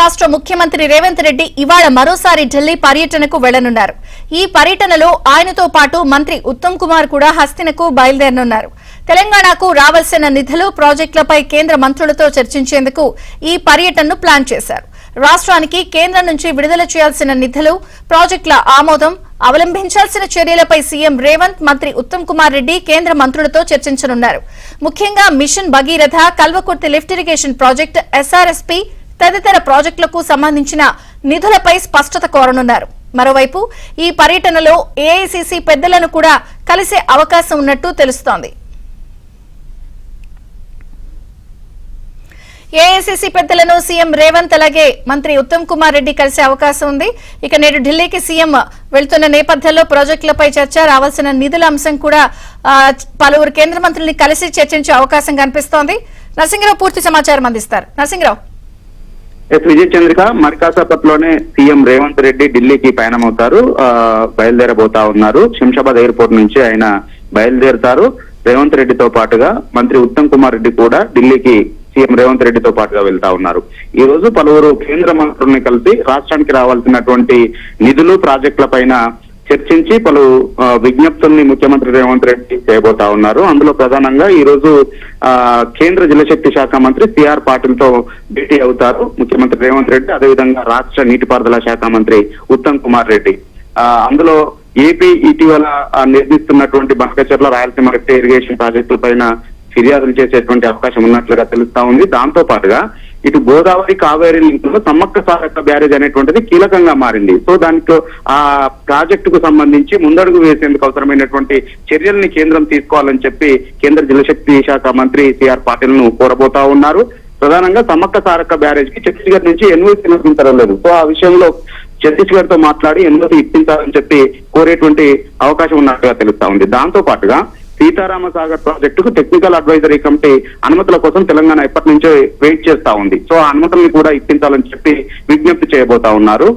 రాష్ట్ర ముఖ్యమంత్రి రేవంత్ రెడ్డి ఇవాళ మరోసారి ఢిల్లీ పర్యటనకు వెళ్లనున్నారు. ఈ పర్యటనలో ఆయనతో పాటు మంత్రి ఉత్తమ్ కుమార్ కూడా హస్తినకు బయలుదేరనున్నారు. తెలంగాణకు రావాల్సిన నిధులు, ప్రాజెక్టులపై కేంద్ర మంత్రులతో చర్చించేందుకు ఈ పర్యటనను ప్లాన్ చేశారు. రాష్ట్రానికి కేంద్రం నుంచి విడుదల చేయాల్సిన నిధులు, ప్రాజెక్టుల ఆమోదం, అవలంబించాల్సిన చర్యలపై సీఎం రేవంత్, మంత్రి ఉత్తమ్ కుమార్ రెడ్డి కేంద్ర మంత్రులతో చర్చించనున్నారు. ముఖ్యంగా mission Bhagiratha, Kalwakurthi lift irrigation project, SRSP తదితర ప్రాజెక్టులకు సంబంధించిన నిధులపై స్పష్టత కోరనున్నారు. మరోవైపు ఈ పర్యటనలో ఏఐసీసీ పెద్దలను కూడా కలిసే అవకాశం ఉన్నట్టు తెలుస్తోంది. ఏఐసీసీ పెద్దలను సీఎం రేవంత్ అలాగే మంత్రి ఉత్తమ్ కుమార్ రెడ్డి కలిసే అవకాశం ఉంది. ఇక నేడు ఢిల్లీకి సీఎం వెళ్తున్న నేపథ్యంలో ప్రాజెక్టులపై చర్చ, రావాల్సిన నిధుల అంశం కూడా పలువురు కేంద్ర మంత్రుల్ని కలిసి చర్చించే అవకాశం కనిపిస్తోంది. నరసింహరావు పూర్తి సమాచారం అందిస్తారు. నరసింహరావు. విజయ చంద్రిక, మరి కాసేపట్లోనే సీఎం రేవంత్ రెడ్డి ఢిల్లీకి పయనమవుతారు, బయలుదేరబోతా ఉన్నారు. శంషాబాద్ ఎయిర్పోర్ట్ నుంచి ఆయన బయలుదేరుతారు. రేవంత్ రెడ్డితో పాటుగా మంత్రి ఉత్తమ్ కుమార్ రెడ్డి కూడా ఢిల్లీకి సీఎం రేవంత్ రెడ్డితో పాటుగా వెళ్తా ఉన్నారు. ఈ రోజు పలువురు కేంద్ర మంత్రుల్ని కలిసి రాష్ట్రానికి రావాల్సినటువంటి నిధులు, ప్రాజెక్టుల పైన చర్చించి పలు విజ్ఞప్తుల్ని ముఖ్యమంత్రి రేవంత్ రెడ్డి చేయబోతా ఉన్నారు. అందులో ప్రధానంగా ఈ రోజు కేంద్ర జలశక్తి శాఖ మంత్రి సిఆర్ పాటిల్ తో భేటీ అవుతారు ముఖ్యమంత్రి రేవంత్ రెడ్డి. అదేవిధంగా రాష్ట్ర నీటిపారుదల శాఖ మంత్రి ఉత్తమ్ కుమార్ రెడ్డి. అందులో ఏపీ ఇటీవల నిర్మిస్తున్నటువంటి బంకచర్ల, రాయలసీమ లిఫ్ట్ ఇరిగేషన్ ప్రాజెక్టుల పైన ఫిర్యాదులు చేసేటువంటి అవకాశం ఉన్నట్లుగా తెలుస్తా ఉంది. దాంతో పాటుగా ఇటు గోదావరి, కావేరీ లింక్ లో సమ్మక్క సారక్క బ్యారేజ్ అనేటువంటిది కీలకంగా మారింది. సో దానికి ఆ ప్రాజెక్టుకు సంబంధించి ముందడుగు వేసేందుకు అవసరమైనటువంటి చర్యల్ని కేంద్రం తీసుకోవాలని చెప్పి కేంద్ర జలశక్తి శాఖ మంత్రి సిఆర్ పాటిల్ ను కోరబోతా ఉన్నారు. ప్రధానంగా సమ్మక్క సారక్క బ్యారేజ్ కి ఛత్తీస్గఢ్ నుంచి ఎన్ఓసీ లభించడం లేదు. సో ఆ విషయంలో ఛత్తీస్గఢ్ తో మాట్లాడి ఎన్ఓసీ ఇప్పించాలని చెప్పి కోరేటువంటి అవకాశం ఉన్నట్టుగా తెలుస్తా ఉంది. దాంతో పాటుగా సీతారామ సాగర్ ప్రాజెక్టుకు టెక్నికల్ అడ్వైజరీ కమిటీ అనుమతుల కోసం తెలంగాణ ఎప్పటి నుంచో వెయిట్ చేస్తా ఉంది. సో ఆ అనుమతులను కూడా ఇప్పించాలని చెప్పి విజ్ఞప్తి చేయబోతా ఉన్నారు.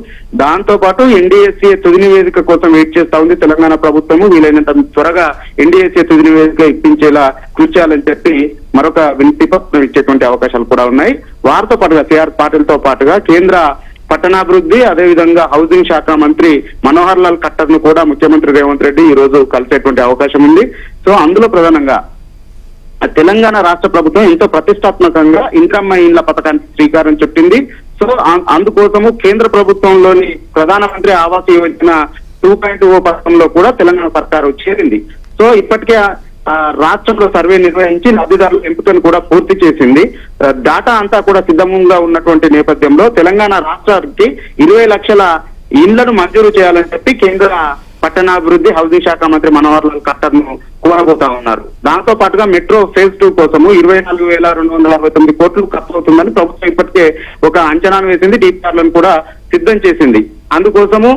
దాంతో పాటు ఎన్డీఎస్ఏ తుది నివేదిక కోసం వెయిట్ చేస్తా ఉంది తెలంగాణ ప్రభుత్వము. వీలైనంత త్వరగా ఎన్డీఎస్ఏ తుది నివేదిక ఇప్పించేలా కృషి చేయాలని చెప్పి మరొక వినతి పత్రం ఇచ్చేటువంటి అవకాశాలు కూడా ఉన్నాయి. వారితో పాటుగా సిఆర్ పాటిల్ తో పాటుగా కేంద్ర పట్టణాభివృద్ధి, అదేవిధంగా హౌసింగ్ శాఖ మంత్రి మనోహర్ లాల్ ఖట్టర్ ను కూడా ముఖ్యమంత్రి రేవంత్ రెడ్డి ఈ రోజు కలిసేటువంటి అవకాశం ఉంది. సో అందులో ప్రధానంగా తెలంగాణ రాష్ట్ర ప్రభుత్వం ఎంతో ప్రతిష్టాత్మకంగా ఇందిరమ్మ ఇండ్ల పథకానికి శ్రీకారం చుట్టింది. సో అందుకోసము కేంద్ర ప్రభుత్వంలోని ప్రధానమంత్రి ఆవాస్ యోజన 2.0 పథకంలో కూడా తెలంగాణ సర్కారు చేరింది. సో ఇప్పటికే రాష్ట్రంలో సర్వే నిర్వహించి లబ్ధిదారుల ఎంపికను కూడా పూర్తి చేసింది. డాటా అంతా కూడా సిద్ధంగా ఉన్నటువంటి నేపథ్యంలో తెలంగాణ రాష్ట్రానికి 20 లక్షల ఇండ్లను మంజూరు చేయాలని చెప్పి కేంద్ర పట్టణాభివృద్ధి, హౌసింగ్ శాఖ మంత్రి మనోహర్ లాల్ ఖట్టర్ ను కోరబోతా ఉన్నారు. దాంతో పాటుగా మెట్రో ఫేజ్ 2 కోసము 24,269 కోట్లు ఖర్చు అవుతుందని ప్రభుత్వం ఇప్పటికే ఒక అంచనాను వేసింది. డిపిఆర్లను కూడా సిద్ధం చేసింది. అందుకోసము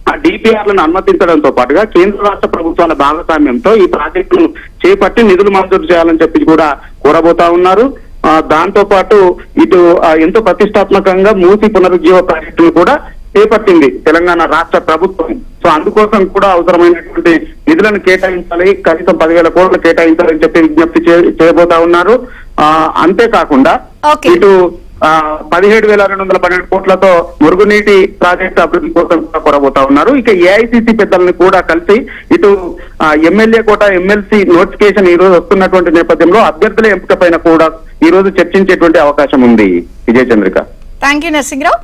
ఆ డిపిఆర్లను అనుమతించడంతో పాటుగా కేంద్ర రాష్ట్ర ప్రభుత్వాల భాగస్వామ్యంతో ఈ ప్రాజెక్టును చేపట్టి నిధులు మంజూరు చేయాలని చెప్పి కూడా కోరబోతా ఉన్నారు. దాంతో పాటు ఇటు ఎంతో ప్రతిష్టాత్మకంగా మూసి పునరుజ్జీవ ప్రాజెక్టును కూడా చేపట్టింది తెలంగాణ రాష్ట్ర ప్రభుత్వం. సో అందుకోసం కూడా అవసరమైనటువంటి నిధులను కేటాయించాలి, కనీసం 10,000 కోట్లు కేటాయించాలని చెప్పి విజ్ఞప్తి చేయబోతా ఉన్నారు. అంతేకాకుండా ఇటు 17,212 కోట్లతో మురుగునీటి ప్రాజెక్టు అభివృద్ధి కోసం కూడా కోరబోతా ఉన్నారు. ఇక ఏఐసీసీ పెద్దలను కూడా కలిసి ఇటు ఎమ్మెల్యే కోట, ఎమ్మెల్సీ నోటిఫికేషన్ ఈ రోజు వస్తున్నటువంటి నేపథ్యంలో అభ్యర్థుల ఎంపిక పైన కూడా ఈ రోజు చర్చించేటువంటి అవకాశం ఉంది. విజయ చంద్రిక. Thank you Narasimharao.